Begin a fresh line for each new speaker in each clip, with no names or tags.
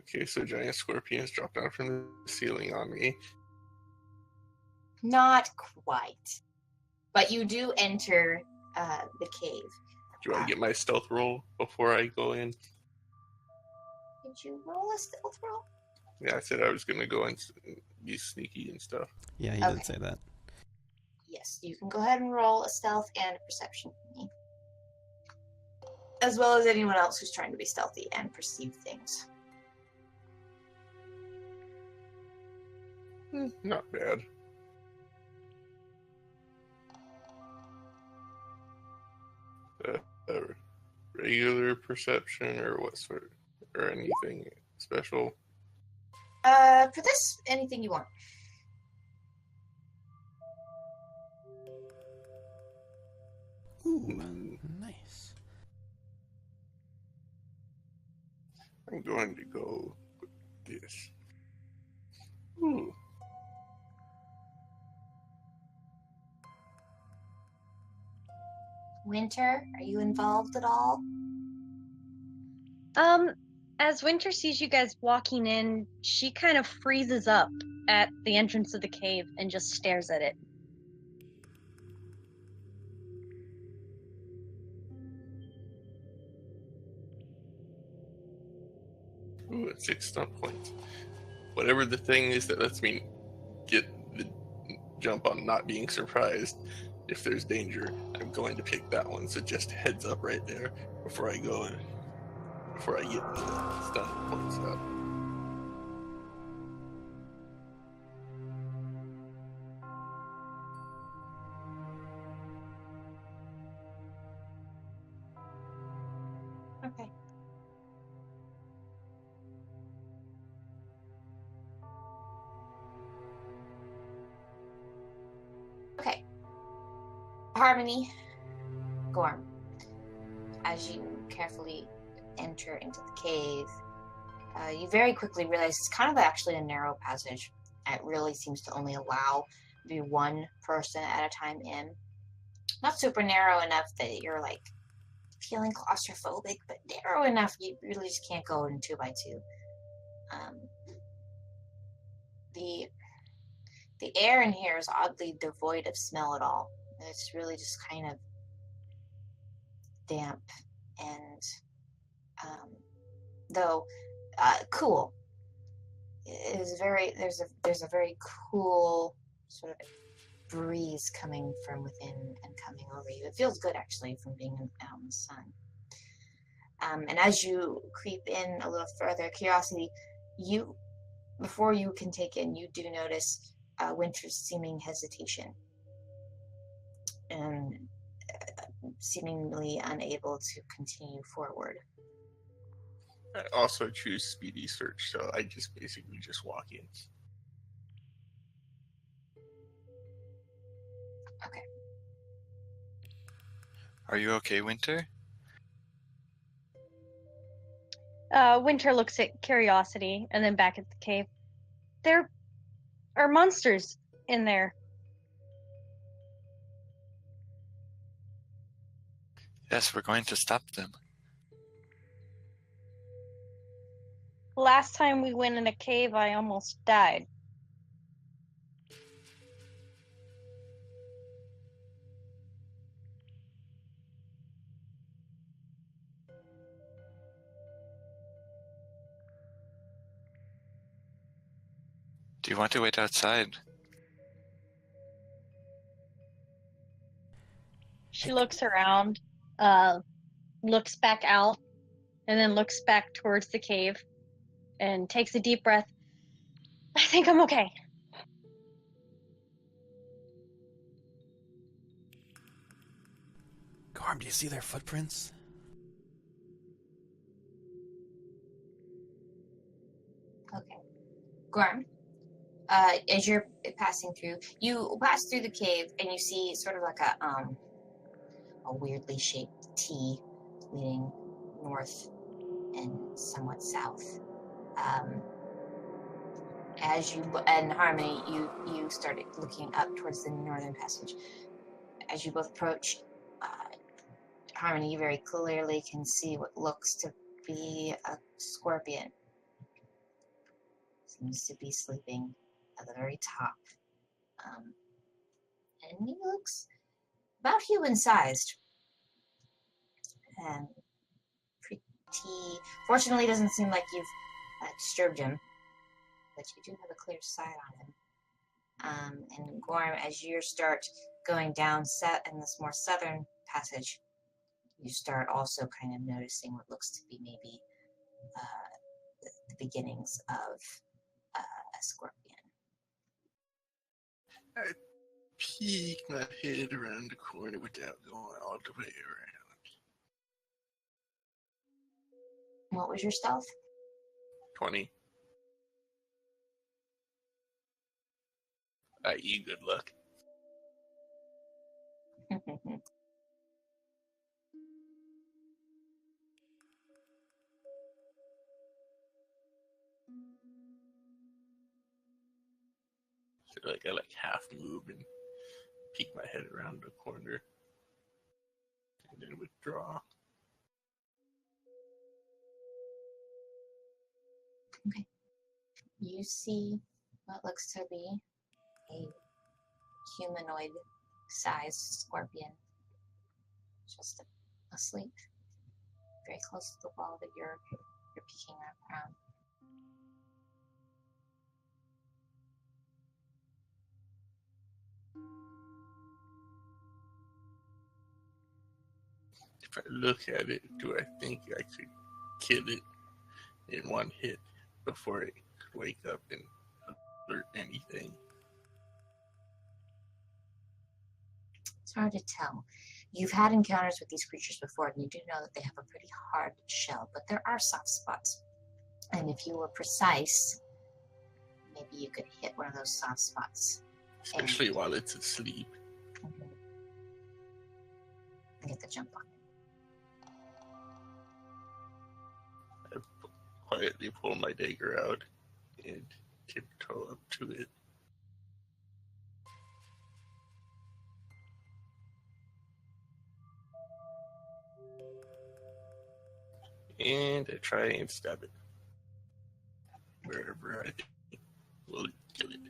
Okay, so giant scorpions drop down from the ceiling on me.
Not quite. But you do enter the cave.
Do I get my stealth roll before I go in?
Did you roll a stealth roll?
Yeah, I said I was going to go and be sneaky and stuff.
Yeah, he did say that.
Yes, you can go ahead and roll a stealth and a perception for me. As well as anyone else who's trying to be stealthy and perceive things.
Not bad. Regular perception or what sort? Or anything special?
For this, anything you want.
Ooh, nice.
I'm going to go with this. Ooh.
Winter, are you involved at all?
As Winter sees you guys walking in, she kind of freezes up at the entrance of the cave and just stares at it.
Ooh, 6 stunt points. Whatever the thing is that lets me get the jump on not being surprised if there's danger, I'm going to pick that one. So just heads up right there before I go and before I get the stunt points up.
Okay. Okay. Harmony, Gorm, as you carefully enter into the cave, you very quickly realize it's kind of actually a narrow passage. It really seems to only allow maybe one person at a time in. Not super narrow enough that you're like feeling claustrophobic, but narrow enough you really just can't go in 2 by 2. The air in here is oddly devoid of smell at all. It's really just kind of damp and cool. It is there's a very cool sort of breeze coming from within and coming over you. It feels good actually from being out in the sun. And as you creep in a little further, curiosity, before you can take in, you do notice Winter's seeming hesitation and seemingly unable to continue forward.
I also choose speedy search, so I just basically just walk in.
Okay.
Are you okay, Winter?
Winter looks at Curiosity and then back at the cave. There are monsters in there.
Yes, we're going to stop them.
Last time we went in a cave, I almost died.
Do you want to wait outside?
She looks around, looks back out, and then looks back towards the cave and takes a deep breath. I think I'm okay.
Gorm, do you see their footprints?
Okay. Gorm, as you're passing through, you pass through the cave and you see sort of like a weirdly shaped T leading north and somewhat south. As you and Harmony, you started looking up towards the northern passage. As you both approach, Harmony, you very clearly can see what looks to be a scorpion seems to be sleeping at the very top. And he looks about human-sized. And pretty... Fortunately, doesn't seem like you've disturbed him. But you do have a clear sight on him. And Gorm, as you start going down in this more southern passage, you start also kind of noticing what looks to be maybe the beginnings of a scorpion.
I peek my head around the corner without going all the way around.
What was your stealth?
20. I.e. good luck. So I half move and peek my head around the corner. And then withdraw.
Okay. You see what looks to be a humanoid-sized scorpion, just asleep, very close to the wall that you're peeking around.
If I look at it, do I think I could kill it in one hit before it could wake up and alert anything?
It's hard to tell. You've had encounters with these creatures before, and you do know that they have a pretty hard shell, but there are soft spots. And if you were precise, maybe you could hit one of those soft spots.
Especially while it's asleep.
And get the jump on it.
I quietly pull my dagger out and tiptoe up to it. And I try and stab it. Wherever I think will kill it.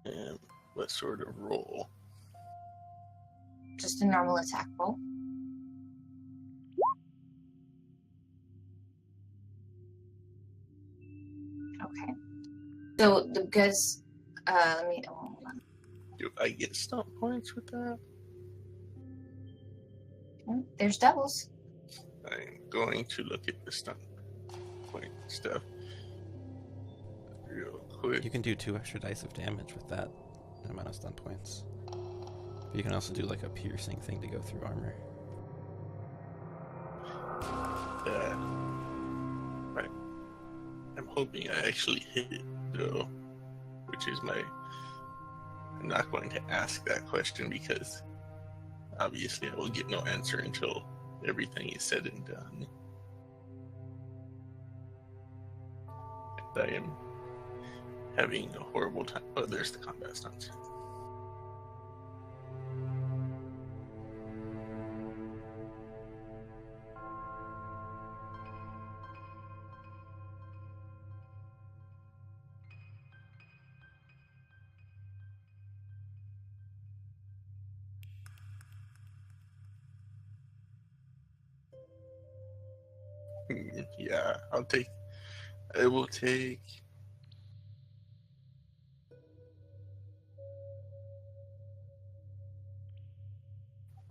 And what sort of roll?
Just a normal attack roll. Okay. So because let me hold on.
Do I get stomp points with that?
There's doubles.
I'm going to look at the stomp point stuff real quick.
You can do 2 extra dice of damage with that amount of stun points. But you can also do like a piercing thing to go through armor.
Right. I'm hoping I actually hit it though, which is I'm not going to ask that question because obviously I will get no answer until everything is said and done. And I am having a horrible time. Oh, there's the combat stunts. Yeah, I will take.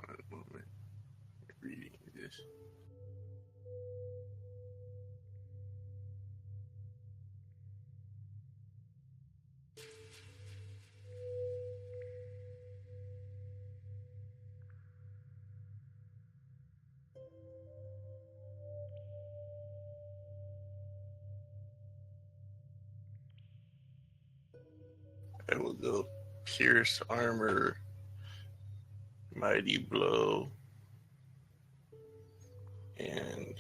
One moment. Reading this. I will go pierce armor, mighty blow, and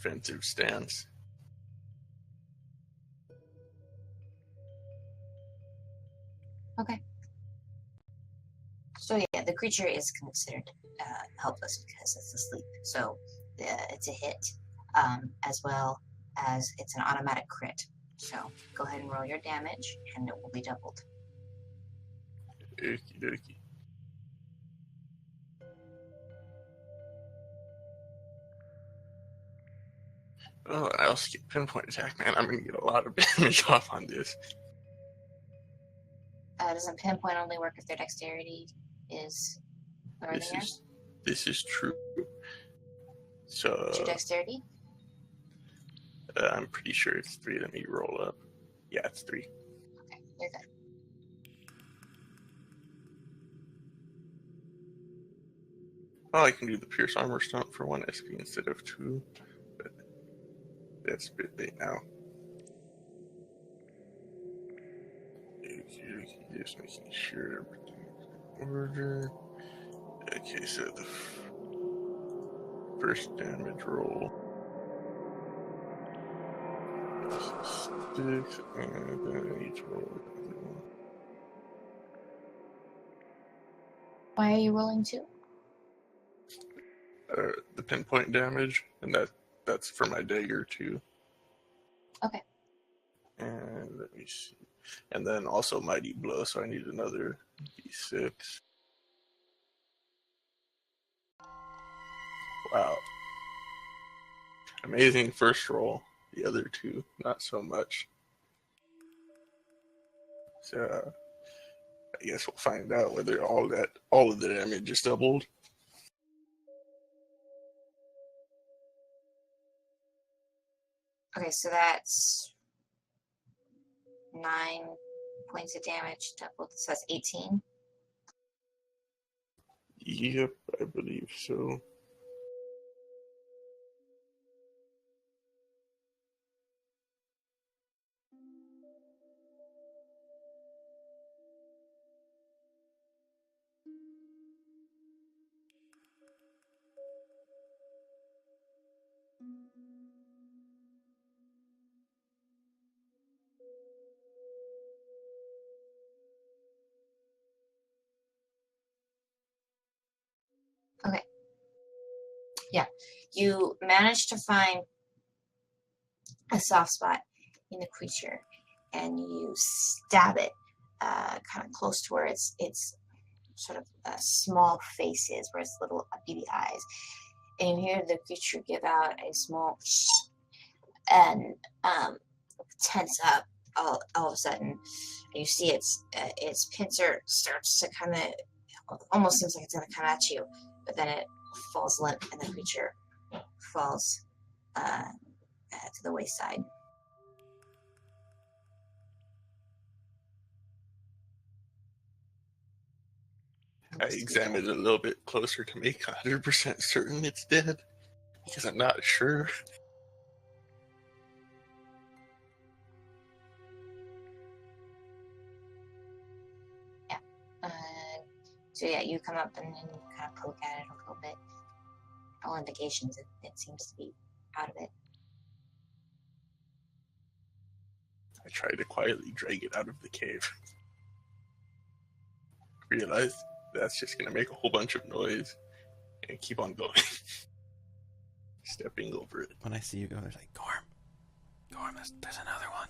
defensive stance.
Okay. So yeah, the creature is considered helpless because it's asleep. So it's a hit, as well as it's an automatic crit. So go ahead and roll your damage, and it will be doubled.
Okie dokie. Oh, I also get pinpoint attack, man. I'm gonna get a lot of damage off on this.
Doesn't pinpoint only work if their dexterity is lower than yours?
This is true. So
What's your dexterity?
I'm pretty sure it's 3. Let me roll up. Yeah, it's 3.
Okay, you're good.
Oh, I can do the pierce armor stomp for 1 SP instead of 2. But that's a bit late now. Just making sure everything's in order. Okay, so the first damage roll is 6, and then each roll is 1.
Why are you rolling 2?
The pinpoint damage, and that's for my dagger too.
Okay.
And let me see. And then also mighty blow, so I need another d6. Wow. Amazing first roll. The other 2, not so much. So I guess we'll find out whether all of the damage is doubled.
Okay, so that's 9 points of damage doubled, so that's 18.
Yep, I believe so.
Okay. Yeah, you managed to find a soft spot in the creature, and you stab it kind of close to where its sort of small face is, where its little beady eyes, and you hear the creature give out a small and tense up all of a sudden. You see its pincer starts to kind of almost seems like it's going to come at you, but then it falls limp, and the creature falls to the wayside.
I examined it a little bit closer to make 100% certain it's dead, because I'm not sure.
So yeah, you come up and kind of poke at it a little bit. All indications it seems to be out of it.
I tried to quietly drag it out of the cave. Realized that's just going to make a whole bunch of noise and keep on going. Stepping over it.
When I see you go, there's like, Gorm, there's another one.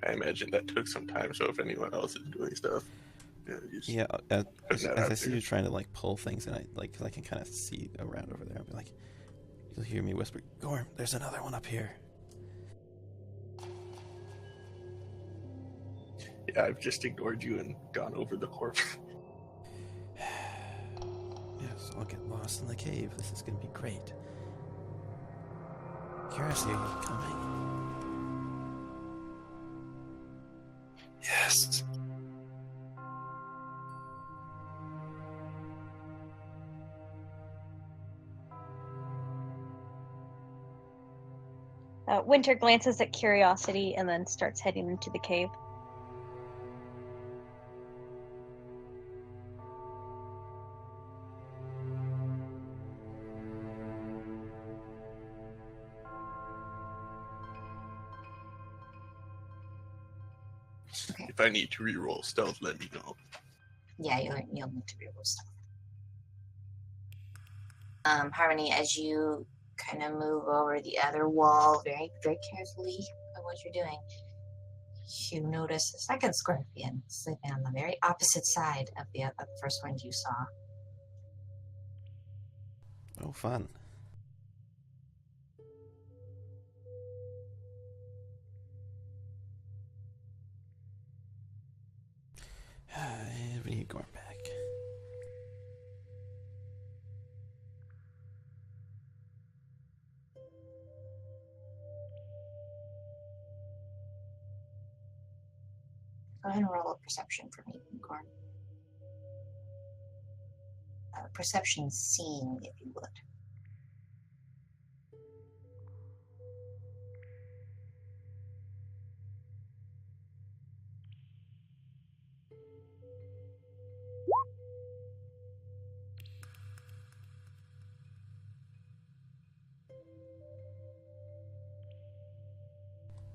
I imagine that took some time, so if anyone else is doing stuff,
Yeah, as
that
I
out
see
there.
you trying to like pull things, and cause I can kind of see around over there. I'll be like, you'll hear me whisper, Gorm, there's another one up here.
Yeah, I've just ignored you and gone over the corpse.
Yes, I'll get lost in the cave. This is gonna be great. Curious, are you coming?
Yes.
Winter glances at Curiosity and then starts heading into the cave.
Okay.
If I need to reroll stealth, let me know.
Yeah, you'll need to reroll stuff. Harmony, as you kind of move over the other wall very, very carefully of what you're doing, you notice a second scorpion sleeping on the very opposite side of the first one you saw.
Oh, fun. We need Gorm back.
Go ahead and roll a perception for me, Gorm. Perception seeing, if you would.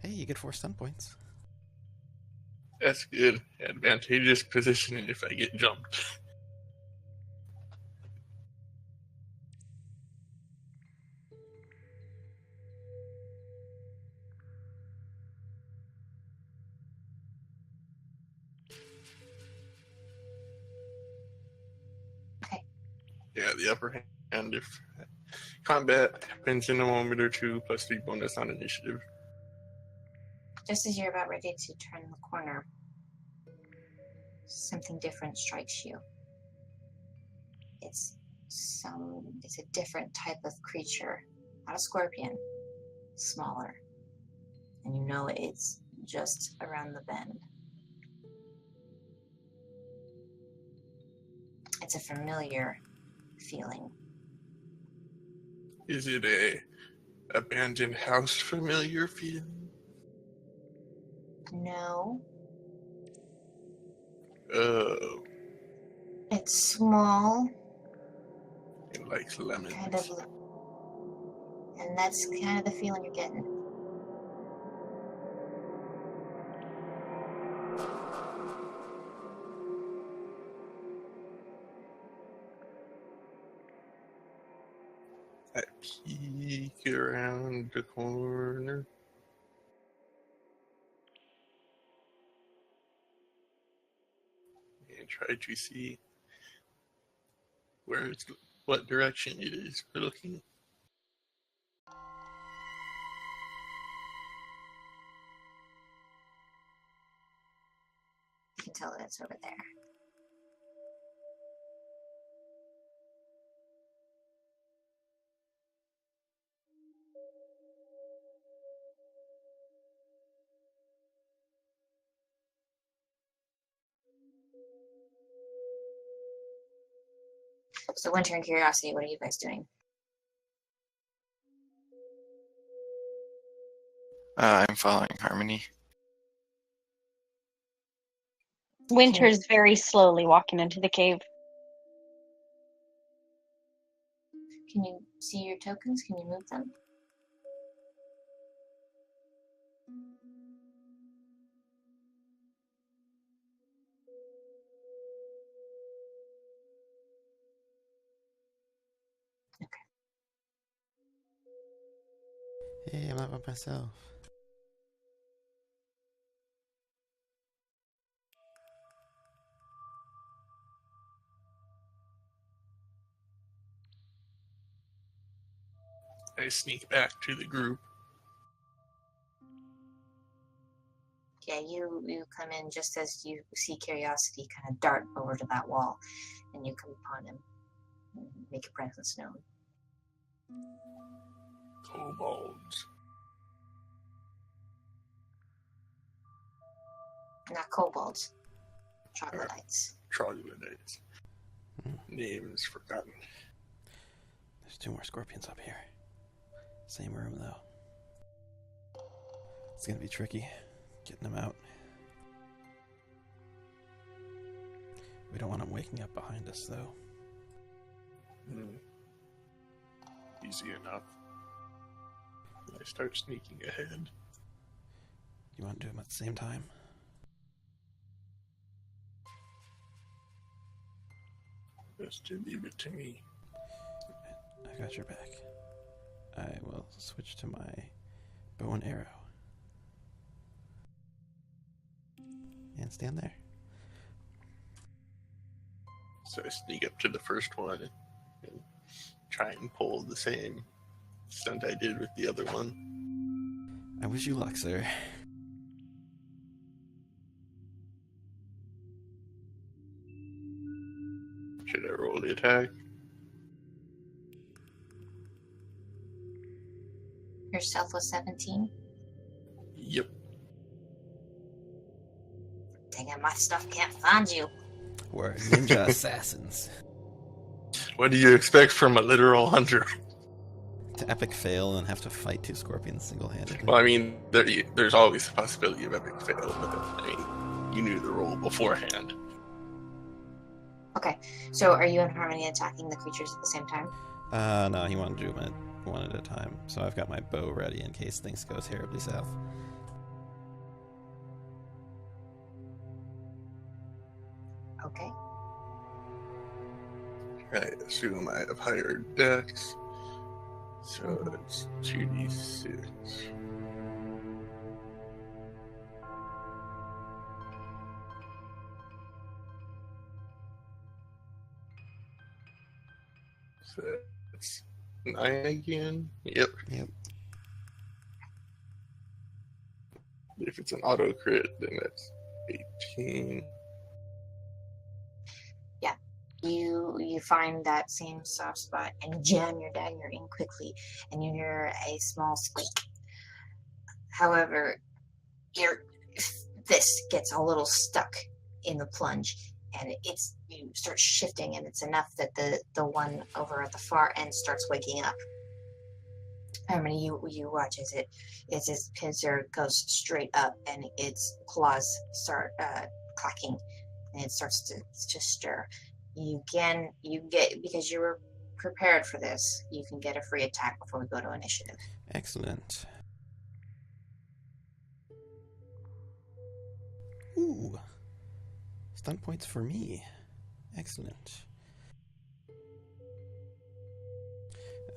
Hey, you get 4 stun points.
That's good. Advantageous positioning if I get jumped.
Okay.
Yeah, the upper hand if combat happens in a moment or two, plus 3 bonus on initiative.
Just as you're about ready to turn the corner, something different strikes you. It's a different type of creature, not a scorpion, smaller. And you know it's just around the bend. It's a familiar feeling.
Is it a abandoned house familiar feeling?
No,
Oh,
it's small,
it likes lemons.
and that's kind of the feeling you're getting.
I peek around the corner. And try to see what direction it is we're looking.
You can tell that it's over there. So Winter and Curiosity, what are you guys doing?
I'm following Harmony.
Winter's very slowly walking into the cave.
Can you see your tokens? Can you move them?
Hey, I'm not by myself.
I sneak back to the group.
Yeah, you come in just as you see Curiosity kind of dart over to that wall, and you come upon him and make your presence known.
Kobolds.
Not kobolds, troglodytes.
Troglodytes. Names forgotten.
There's 2 more scorpions up here. Same room, though. It's gonna be tricky getting him out. We don't want him waking up behind us, though.
Easy enough. I start sneaking ahead.
You want to do them at the same time?
Just to leave it to me.
I got your back. I will switch to my bow and arrow. And stand there.
So I sneak up to the first one and try and pull the same stunt I did with the other one.
I wish you luck, sir.
Should I roll the attack?
Your stealth was 17.
Yep.
Dang it, my stuff can't find you.
We're ninja assassins.
What do you expect from a literal hunter?
To epic fail and have to fight two scorpions single-handedly.
Well, I mean, there's always a possibility of epic fail, but I mean, you knew the roll beforehand.
Okay, so are you and Harmony attacking the creatures at the same time?
No, he wanted to do them one at a time. So I've got my bow ready in case things go terribly south.
Okay.
I assume I have higher dex, so it's 2d6. So that's 9 again. Yep.
Yep.
If it's an auto crit, then that's 18.
You find that same soft spot and jam your dagger in quickly, and you hear a small squeak. However, your fist gets a little stuck in the plunge, and you start shifting, and it's enough that the one over at the far end starts waking up. Harmony, you watch as its pincer goes straight up, and its claws start clacking, and it starts to stir. You get, because you were prepared for this, you can get a free attack before we go to initiative.
Excellent. Ooh. Stun points for me. Excellent.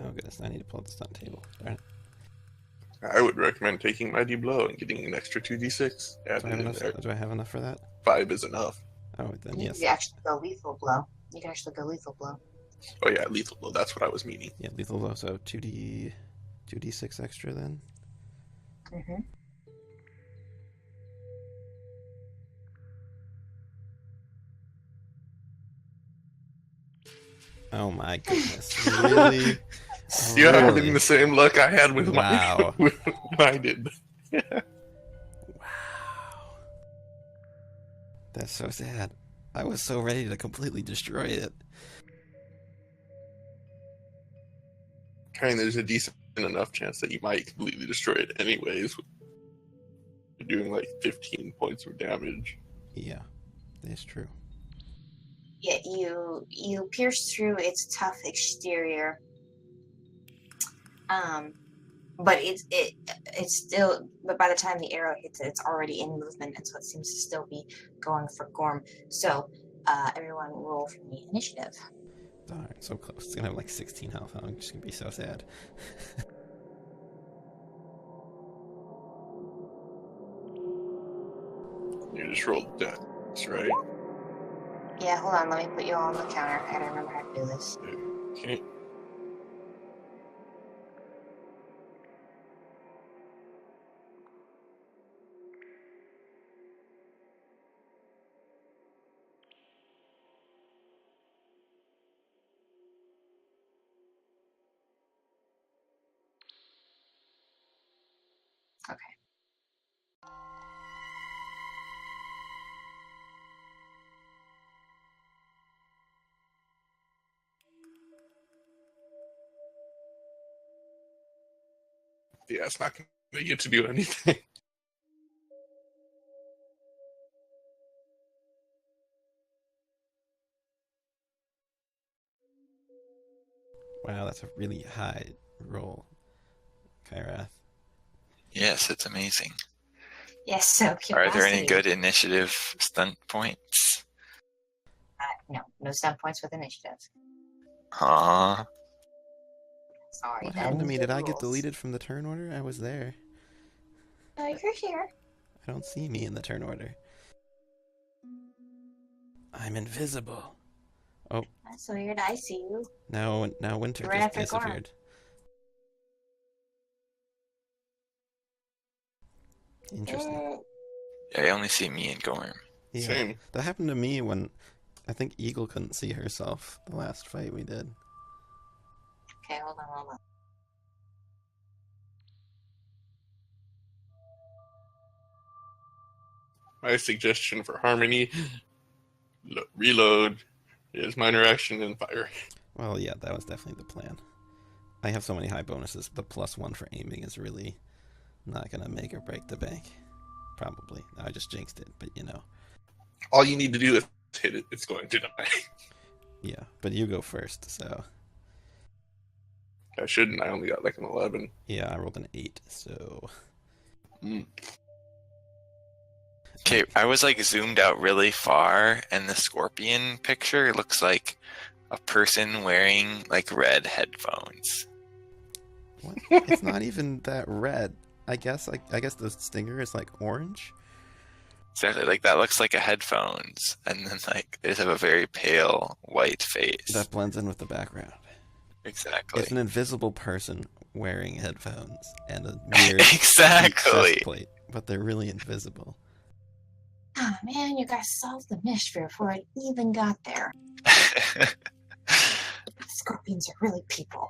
Oh goodness, I need to pull up the stun table. Darn it.
I would recommend taking Mighty Blow and getting an extra 2d6.
Do I have enough for that?
5 is enough.
Oh, then
You
yes.
can actually go lethal blow. You can actually go lethal blow.
Oh yeah, lethal blow. That's what I was meaning.
Yeah, lethal blow, so 2d6 extra then.
Mm-hmm.
Oh my goodness. Really?
You're
Really?
having the same luck I had with
Wow.
when I did.
Wow. That's so sad. I was so ready to completely destroy it.
I mean, there's a decent enough chance that you might completely destroy it anyways. You're doing like 15 points of damage.
Yeah, that's true.
Yeah, you pierce through its tough exterior. But it's still. But by the time the arrow hits it, it's already in movement, and so it seems to still be going for Gorm. So, everyone roll for me initiative.
Darn, so close. It's gonna have like 16 health. I'm just gonna be so sad.
You just rolled dex, right?
Yeah, hold on. Let me put you all on the counter. I gotta remember how to do this.
Okay.
Okay.
Yeah, it's not going to get to do anything.
Wow, that's a really high roll, Kyrath.
Yes, it's amazing.
Yes, so
Are there
curiosity.
any good initiative stunt points?
No stunt points with initiative.
Aw.
Sorry.
What happened to
them's
me?
the
Did I get
rules.
deleted from the turn order? I was there.
You're here.
I don't see me in the turn order. I'm invisible. Oh,
That's weird. I see you.
now Winter
Right
just
after Gorm.
disappeared. Interesting.
Yeah, I only see me and Gorm.
Yeah,
Same.
that happened to me when I think Eagle couldn't see herself the last fight we did.
Okay, hold on.
My suggestion for Harmony: reload is minor action and fire.
Well, yeah, that was definitely the plan. I have so many high bonuses. The +1 for aiming is really not gonna make or break the bank. Probably. I just jinxed it, but you know.
All you need to do is hit it. It's going to die.
Yeah, but you go first, so
I shouldn't. I only got like an 11.
yeah, I rolled an 8, so
Okay, I was like zoomed out really far, and the scorpion picture looks like a person wearing like red headphones.
what? It's not even that red. I guess the stinger is like orange.
Exactly, like that looks like a headphones, and then like they just have a very pale white face.
That blends in with the background.
Exactly.
It's an invisible person wearing headphones and a weird
Exactly.
chest plate, but they're really invisible.
Ah, man, you guys solved the mystery before I even got there. Scorpions are really people.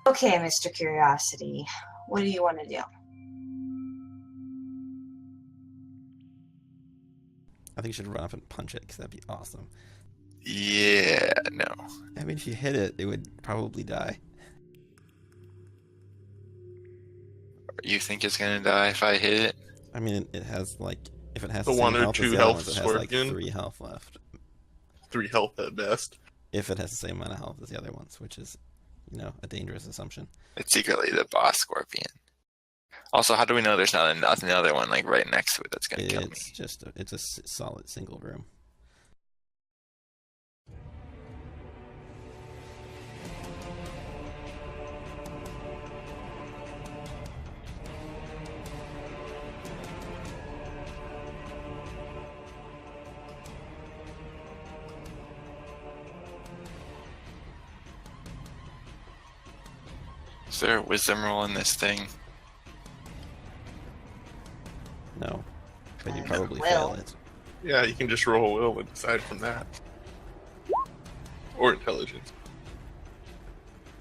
Okay, Mr. Curiosity, what do you want to do?
I think you should run up and punch it, because that'd be awesome.
Yeah, no.
I mean, if you hit it, it would probably die.
You think it's gonna die if I hit it?
I mean, it has like, if it has
The
the
one
same
or
health
two
as the other
health
ones, it has like
scorpion.
3 health left.
3 health at best.
If it has the same amount of health as the other ones, which is, you know, a dangerous assumption.
It's secretly the boss scorpion. Also, how do we know there's not another one like right next to it that's gonna kill me?
It's just it's a solid single room.
Is there a wisdom roll in this thing?
No, but you
Uh,
probably
well.
fail it.
Yeah, you can just roll will and decide from that. Or intelligence.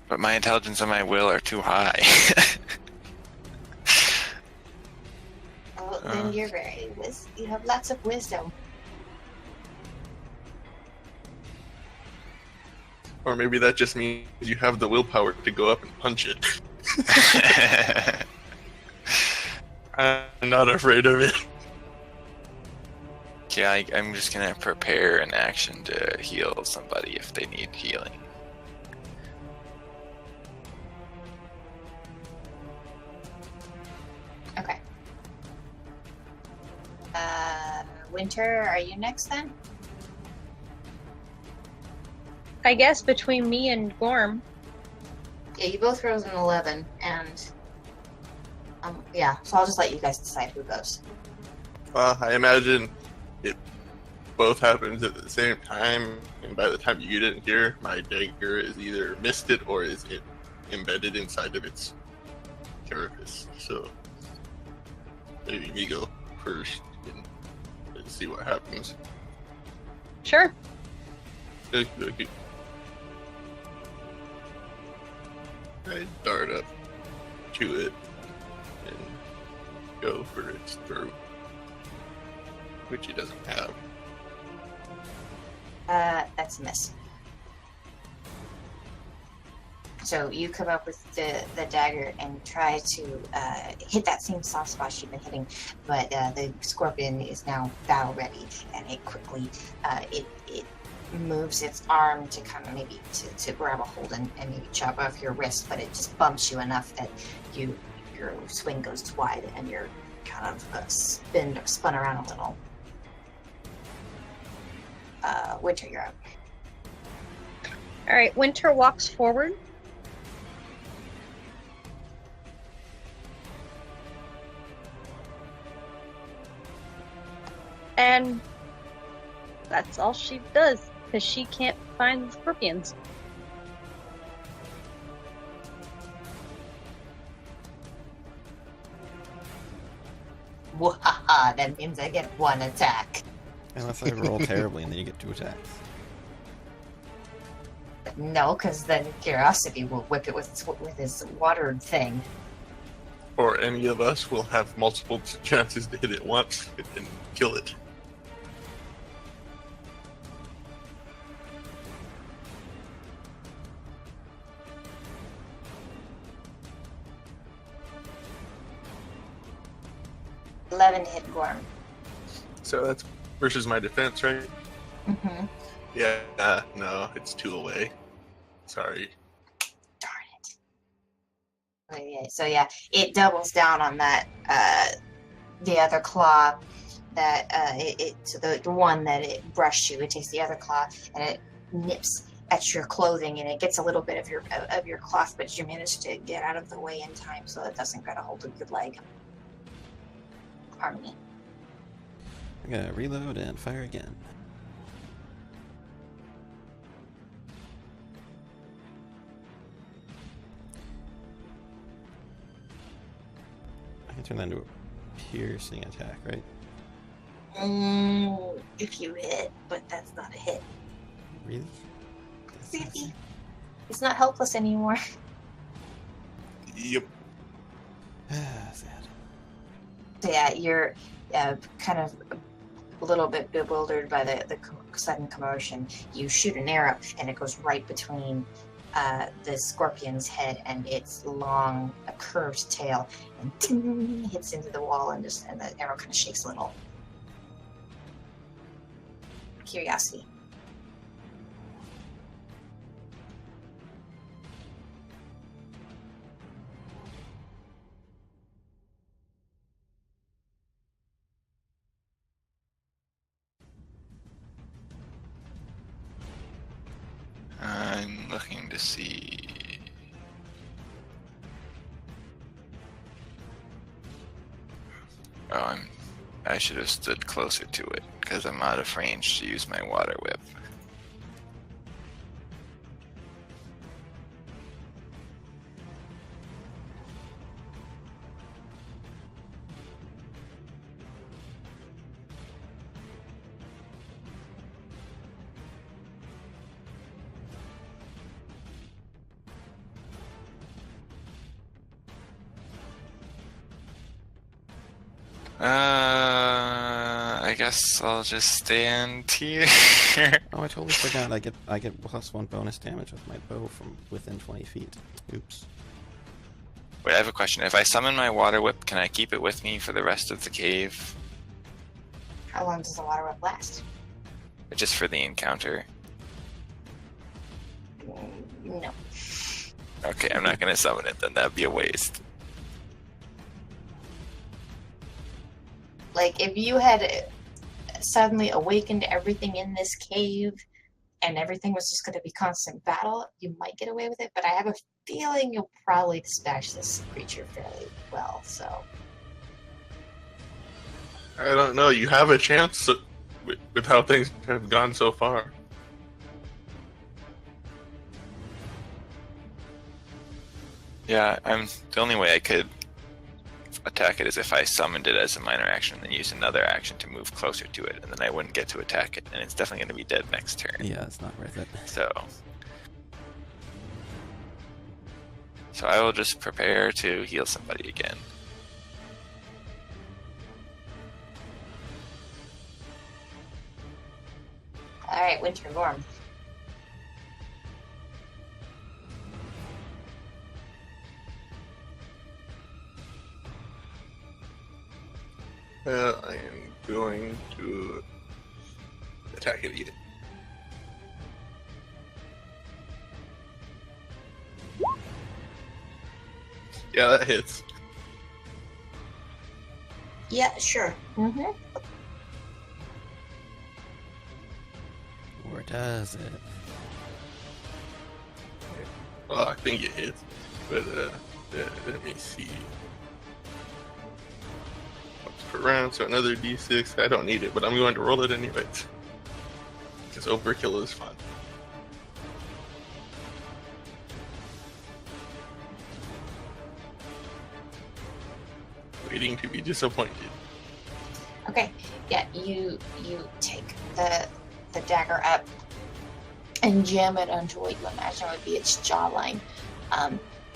But my intelligence and my will are too high.
Oh, then you're you have lots of wisdom.
Or maybe that just means you have the willpower to go up and punch it. I'm not afraid of it.
Yeah, I'm just gonna prepare an action to heal somebody if they need healing.
Okay. Winter, are you next then?
I guess between me and Gorm.
Yeah, you both rolled an 11, and yeah. So I'll just let you guys decide who goes.
I imagine it both happens at the same time, and by the time you get in here, my dagger is either missed it or is it embedded inside of its carapace. So maybe me go first and see what happens.
Sure.
Okay. I dart up to it and go for its throat, which it doesn't have.
That's a miss. So you come up with the dagger and try to hit that same soft spot you've been hitting, but the scorpion is now battle ready, and it quickly it moves its arm to kind of maybe to grab a hold and maybe chop off your wrist, but it just bumps you enough that your swing goes wide and you're kind of spun around a little. Winter, you're up.
All right, Winter walks forward. And that's all she does, because she can't find the scorpions.
Wahaha, that means I get one attack.
Unless I roll terribly and then you get 2 attacks.
No, because then Curiosity will whip it with his water thing.
Or any of us will have multiple chances to hit it once and kill it.
$11 hit Gorm.
So that's versus my defense, right?
Mm-hmm.
Yeah, no, it's 2 away. Sorry.
Darn it. Okay, so yeah, it doubles down on that, the other claw that, so the one that it brushed you, it takes the other claw and it nips at your clothing and it gets a little bit of your cloth, but you manage to get out of the way in time so it doesn't get a hold of your leg. Harmony.
I'm gonna reload and fire again. I can turn that into a piercing attack, right?
If you hit, but that's not a hit.
Really?
Really? It's not helpless anymore.
Yep.
Sad.
So yeah, you're kind of a little bit bewildered by the sudden commotion. You shoot an arrow, and it goes right between the scorpion's head and its long, curved tail, and ding, hits into the wall, and the arrow kind of shakes a little. Curiosity.
I'm looking to see. Oh, I should have stood closer to it because I'm out of range to use my water whip. I guess I'll just stand here.
Oh, I totally forgot. I get +1 bonus damage with my bow from within 20 feet. Oops.
Wait, I have a question. If I summon my water whip, can I keep it with me for the rest of the cave?
How long does the water whip last?
Just for the encounter.
No.
Okay, I'm not gonna summon it then. That'd be a waste.
Like, if you had suddenly awakened everything in this cave and everything was just going to be constant battle, you might get away with it, but I have a feeling you'll probably dispatch this creature fairly well, so.
I don't know. You have a chance with how things have gone so far.
Yeah, the only way I could attack it is if I summoned it as a minor action and then use another action to move closer to it, and then I wouldn't get to attack it, and it's definitely going to be dead next turn.
Yeah, it's not worth it.
So I will just prepare to heal somebody again.
Alright, Winter Gorm.
I am going to attack it again. Yeah, that hits.
Yeah, sure. Mm-hmm.
Or does it?
Well, I think it hits. But let me see. Once per round, so another d6. I don't need it, but I'm going to roll it anyways. Because overkill is fun. Waiting to be disappointed.
Okay. Yeah, you take the dagger up and jam it onto what you imagine would be its jawline.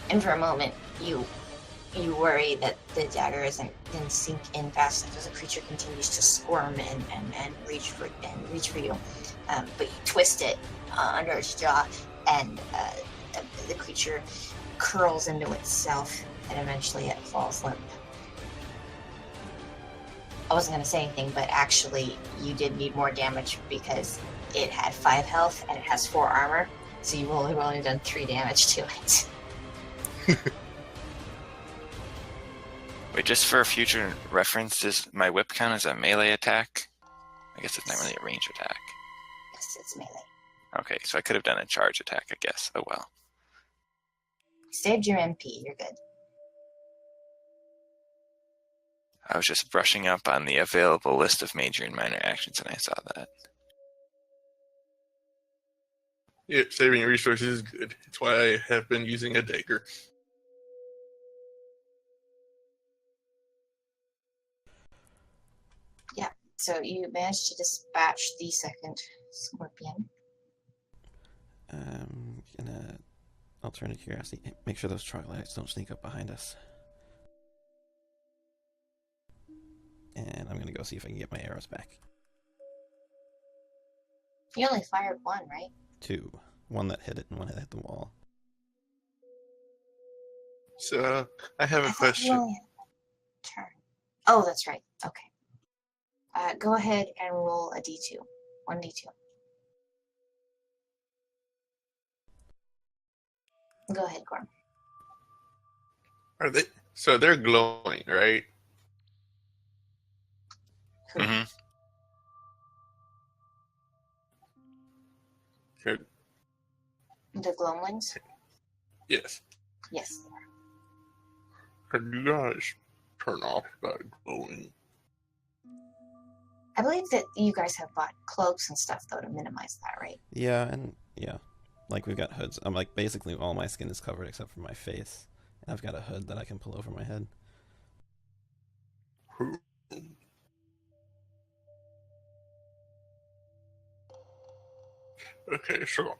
And for a moment, you worry that the dagger didn't sink in fast enough as the creature continues to squirm and reach for you. But you twist it under its jaw, and the creature curls into itself, and eventually it falls limp. I wasn't going to say anything, but actually you did need more damage because it had 5 health and it has 4 armor, so you've only done 3 damage to it.
Wait, just for future reference, does my whip count as a melee attack? I guess it's not really a range attack.
Yes, it's melee.
Okay, so I could have done a charge attack, I guess. Oh well.
Saved your MP, you're good.
I was just brushing up on the available list of major and minor actions, and I saw that.
Yeah, saving resources is good. It's why I have been using a dagger.
Yeah, so you managed to dispatch the second scorpion.
Gonna alternate curiosity. Make sure those troglodytes don't sneak up behind us. And I'm gonna go see if I can get my arrows back.
You only fired 1, right?
2. 1 that hit it and 1 that hit the wall.
So, I have a
I thought you
question.
only had a turn. Oh, that's right. Okay. Go ahead and roll a d2. 1d2. Go ahead, Gorm.
Are they? So they're glowing, right?
Who?
Mm-hmm.
Good.
The glowlings?
Yes.
Yes.
Can you guys turn off that glowing?
I believe that you guys have bought cloaks and stuff, though, to minimize that, right?
Yeah, and yeah. Like, we've got hoods. I'm like, basically all my skin is covered except for my face. And I've got a hood that I can pull over my head.
Okay, so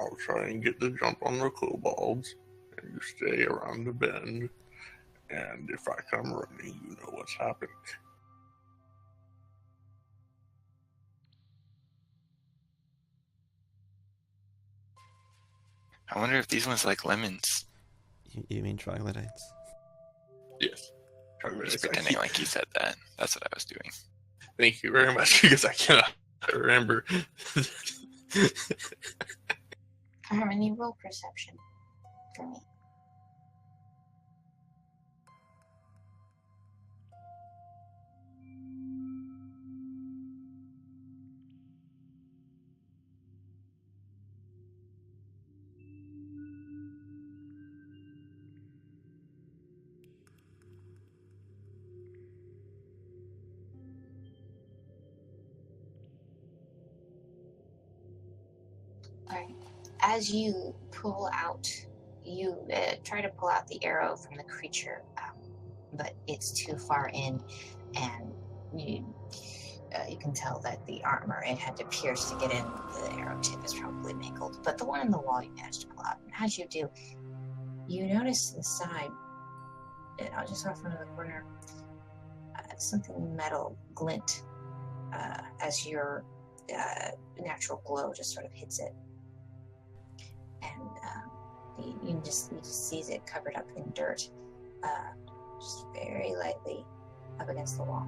I'll try and get the jump on the kobolds, and you stay around the bend. And if I come running, you know what's happening.
I wonder if these ones like lemons.
You mean troglodytes?
Yes.
Just pretending like you said that. That's what I was doing.
Thank you very much, because I cannot remember.
Harmony, roll perception for me. Alright. As you pull out, you try to pull out the arrow from the creature, but it's too far in, and you can tell that the armor it had to pierce to get in. The arrow tip is probably mangled, but the one in the wall you managed to pull out. And as you do, you notice to the side, just off into the corner, something metal glint as your natural glow just sort of hits it. And you just sees it covered up in dirt, just very lightly up against the wall.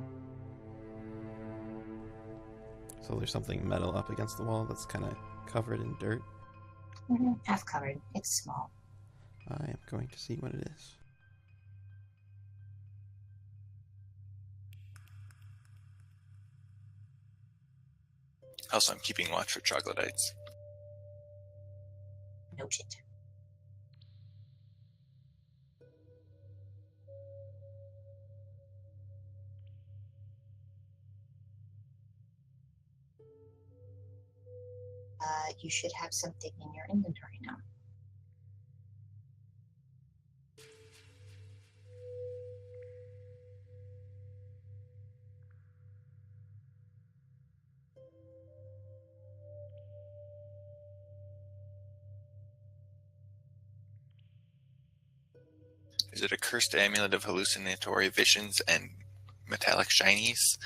So there's something metal up against the wall that's kind of covered in dirt.
Half covered. It's small.
I am going to see what it is.
Also, I'm keeping watch for troglodytes.
Noted. You should have something in your inventory now.
Is it a cursed amulet of hallucinatory visions and metallic shinies?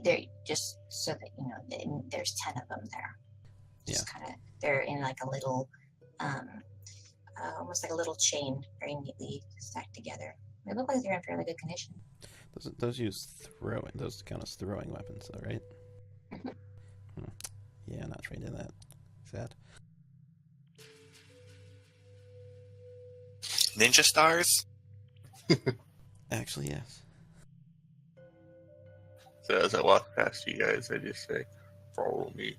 They're just so that you know, there's 10 of them there. Just kind of, they're in like a little, almost like a little chain, very neatly stacked together. They look like they're in fairly good condition.
Those use throwing. Those count as throwing weapons, though, right? Yeah, not trained in that. Sad.
Ninja stars?
Actually, yes.
So as I walk past you guys, I just say, "Follow me."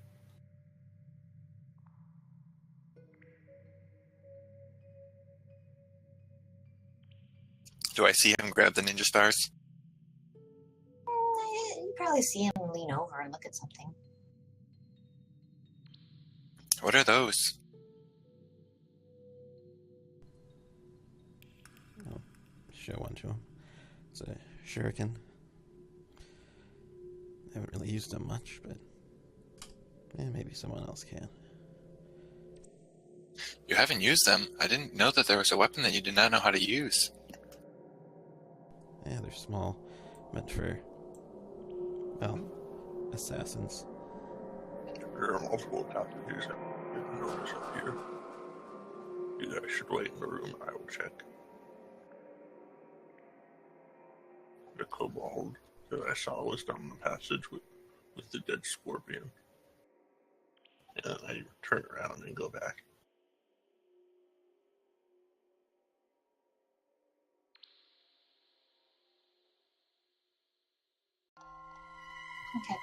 Do I see him grab the ninja stars?
You probably see him lean over and look at something.
What are those?
I'll show one to him. It's a shuriken. I haven't really used them much, but maybe someone else can.
You haven't used them. I didn't know that there was a weapon that you did not know how to use.
Yeah, they're small, meant for, well, assassins.
There are multiple passages that didn't notice up here. You guys should wait in the room. I will check. The kobold that I saw was down the passage with the dead scorpion. And I turn around and go back.
Okay.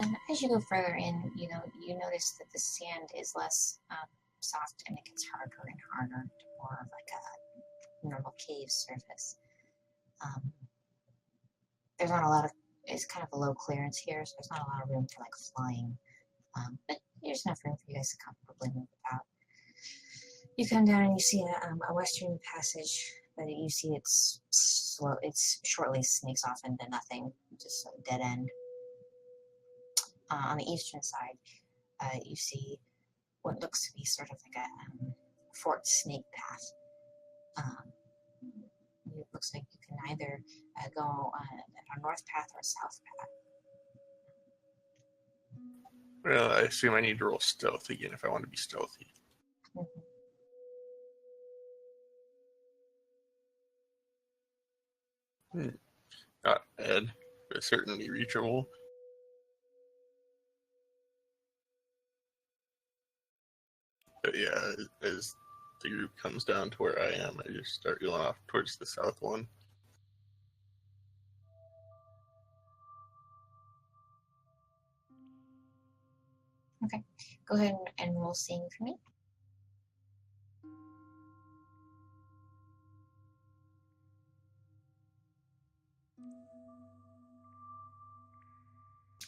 And as you go further in, you notice that the sand is less soft and it gets harder and harder, more of like a normal cave surface. There's not a lot of, it's kind of a low clearance here, so there's not a lot of room for like flying. But there's enough room for you guys to comfortably move about. You come down and you see a western passage, but you see it's slow. It's shortly snakes off into nothing, just a dead end. On the eastern side, you see what looks to be sort of like a forked snake path. It looks like you can either go on a north path or a south path.
Well, I assume I need to roll stealth again if I want to be stealthy. Not bad, but certainly reachable. But yeah, as the group comes down to where I am, I just start going off towards the south one.
Okay, go ahead and roll seeing for me.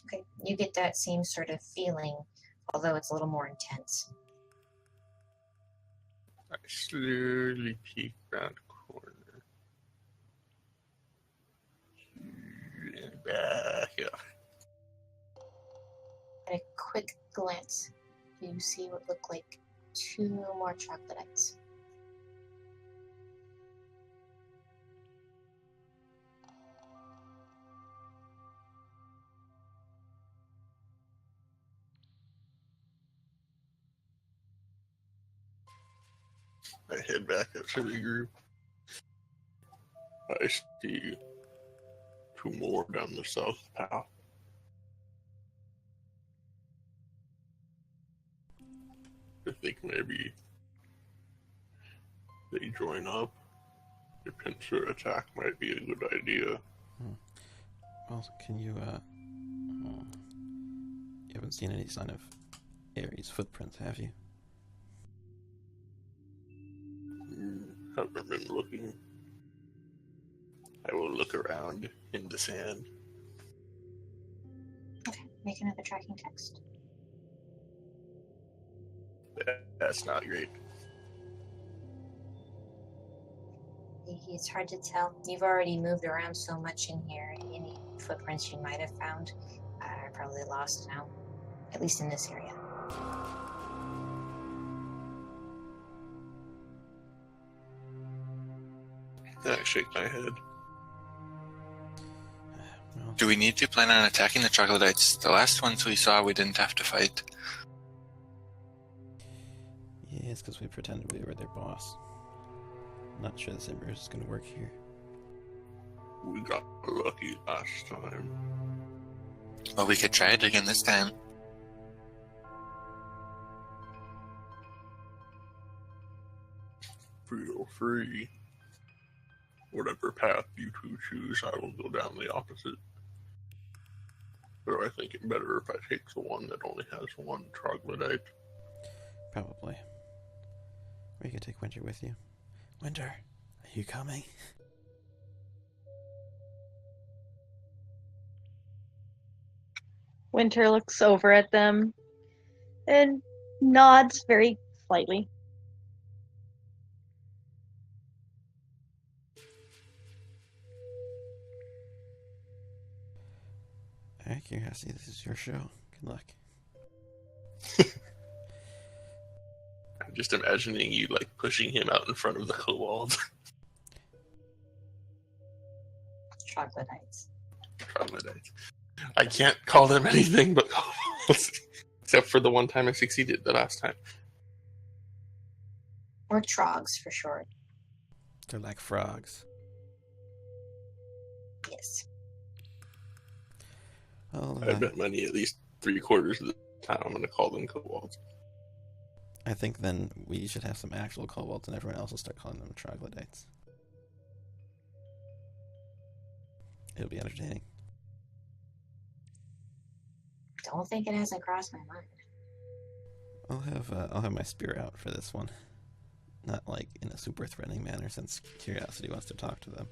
Okay, you get that same sort of feeling, although it's a little more intense.
I slowly peek around the corner. And back up.
At a quick glance, you see what look like 2 more troglodytes.
I head back up to the group. I see two more down the south path. I think maybe they join up. A pincer attack might be a good idea.
Well, can you, you haven't seen any sign of Eri's footprints, have you?
Haven't been looking. I will look around in the sand.
Okay, make another tracking text.
That's not great.
It's hard to tell. You've already moved around so much in here. Any footprints you might have found are probably lost now, at least in this area.
I shake my head.
Well,
Do we need to plan on attacking the troglodytes? The last ones we saw, we didn't have to fight.
yeah, it's because we pretended we were their boss. Not sure this Ember is going to work here.
We got lucky last time.
Well, we could try it again this time.
Feel free. Whatever path you two choose, I will go down the opposite. Or I think it better if I take the one that only has one troglodyte.
Probably. Or you could take Winter with you. Winter, are you coming?
Winter looks over at them and nods very slightly.
Alright, Curiosity, this is your show. Good luck.
I'm just imagining you like pushing him out in front of the kobold.
Troglodytes.
Troglodytes. I can't call them anything but kobolds. Except for the one time I succeeded the last time.
Or trogs for short.
They're like frogs.
Yes.
Well,
I bet money at least 3/4 of the time I'm going to call them kobolds.
I think then we should have some actual kobolds and everyone else will start calling them troglodytes. It'll be entertaining.
Don't think it hasn't crossed my mind.
I'll have my spear out for this one. Not like in a super threatening manner since Curiosity wants to talk to them.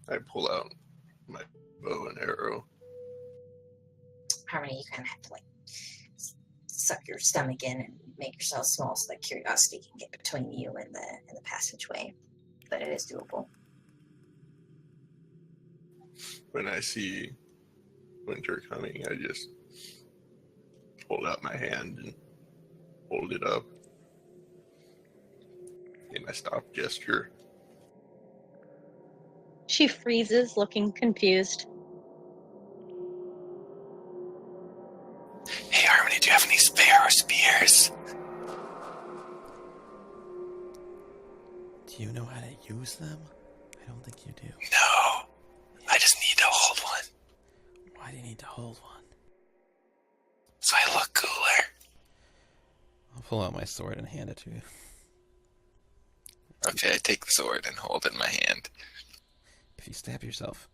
I pull out my bow and arrow.
Harmony, you kind of have to like suck your stomach in and make yourself small so that curiosity can get between you and the passageway. But it is doable.
When I see Winter coming, I just hold out my hand and hold it up in a stop gesture.
She freezes, looking confused.
Hey, Harmony, do you have any spare spears?
Do you know how to use them? I don't think you do.
No. I just need to hold one,
Why do you need to hold one?
so I look cooler.
I'll pull out my sword and hand it to you.
Okay, I take the sword and hold it in my hand.
If you stab yourself,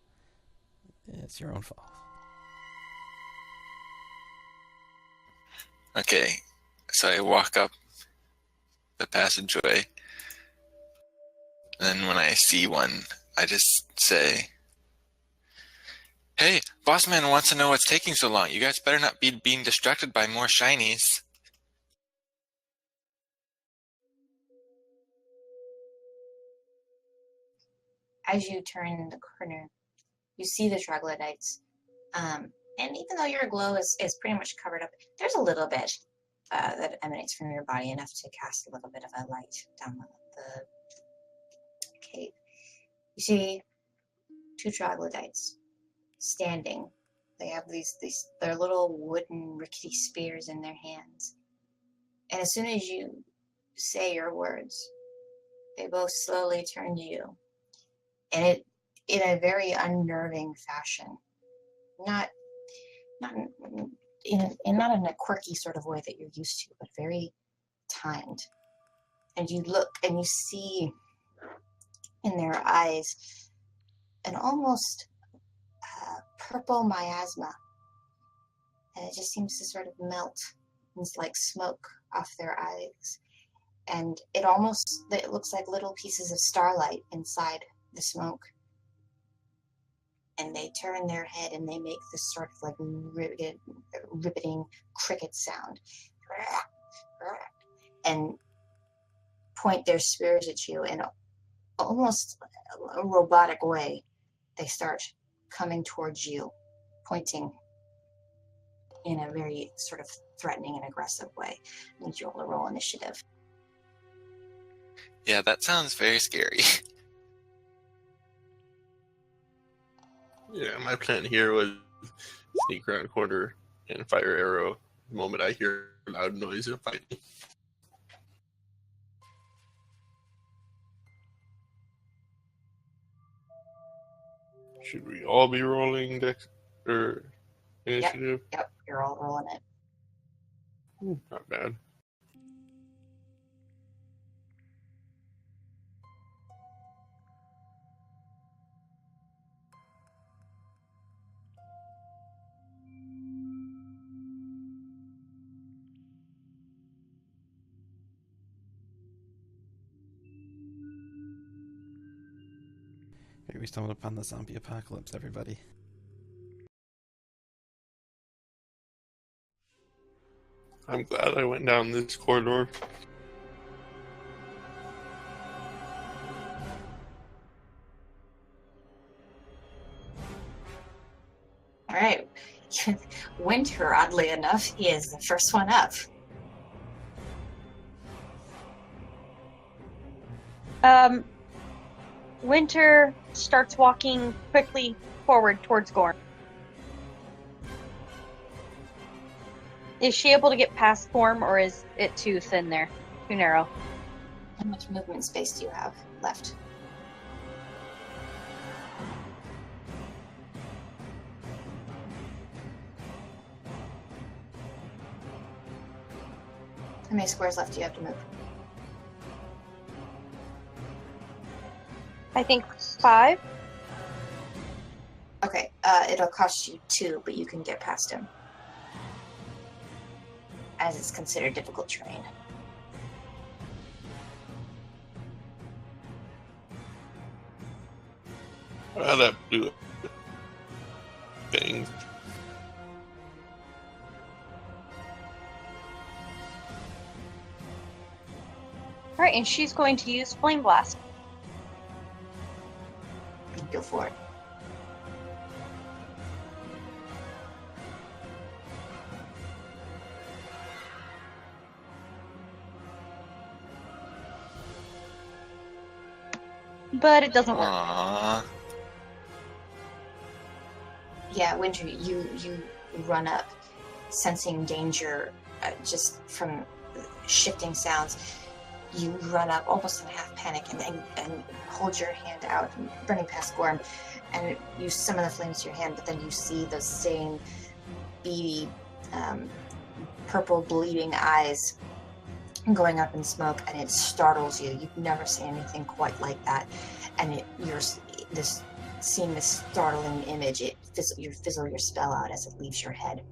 it's your own fault.
Okay, so I walk up the passageway. Then when I see one, I just say, "Hey, Bossman wants to know what's taking so long. You guys better not be being distracted by more shinies."
As you turn the corner, you see the troglodytes. And even though your glow is pretty much covered up, there's a little bit that emanates from your body, enough to cast a little bit of a light down the cave. You see two troglodytes standing. They have these their little wooden rickety spears in their hands. And as soon as you say your words, they both slowly turn to you. And it in a very unnerving fashion. Not in a quirky sort of way that you're used to, but very timed. And you look and you see in their eyes an almost purple miasma. And it just seems to sort of melt. It's like smoke off their eyes. And it looks like little pieces of starlight inside the smoke. And they turn their head and they make this sort of like riveting cricket sound. And point their spears at you in almost a robotic way. They start coming towards you, pointing in a very sort of threatening and aggressive way. I need you all to roll initiative.
Yeah, that sounds very scary.
Yeah, my plan here was sneak around a corner and fire arrow the moment I hear loud noise and fighting. Should we all be rolling dex or initiative?
Yep, you're all rolling it.
Not bad.
Okay, we stumbled upon the zombie apocalypse, everybody.
I'm glad I went down this corridor.
All right. Winter, oddly enough, is the first one up.
Winter starts walking quickly forward towards Gorm. Is she able to get past Gorm, or is it too thin there? Too narrow?
How much movement space do you have left? How many squares left do you have to move?
I think 5.
Okay, it'll cost you 2, but you can get past him. As it's considered difficult terrain.
I'd have to do things.
Alright, and she's going to use Flame Blast.
Go for it.
But it doesn't work.
Aww.
Yeah, Winter, you run up, sensing danger just from shifting sounds. You run up almost in half panic and hold your hand out, running past Gorm, and use some of the flames to your hand, but then you see those same beady, purple bleeding eyes going up in smoke, and it startles you. You've never seen anything quite like that, and seeing this startling image, you fizzle your spell out as it leaves your head.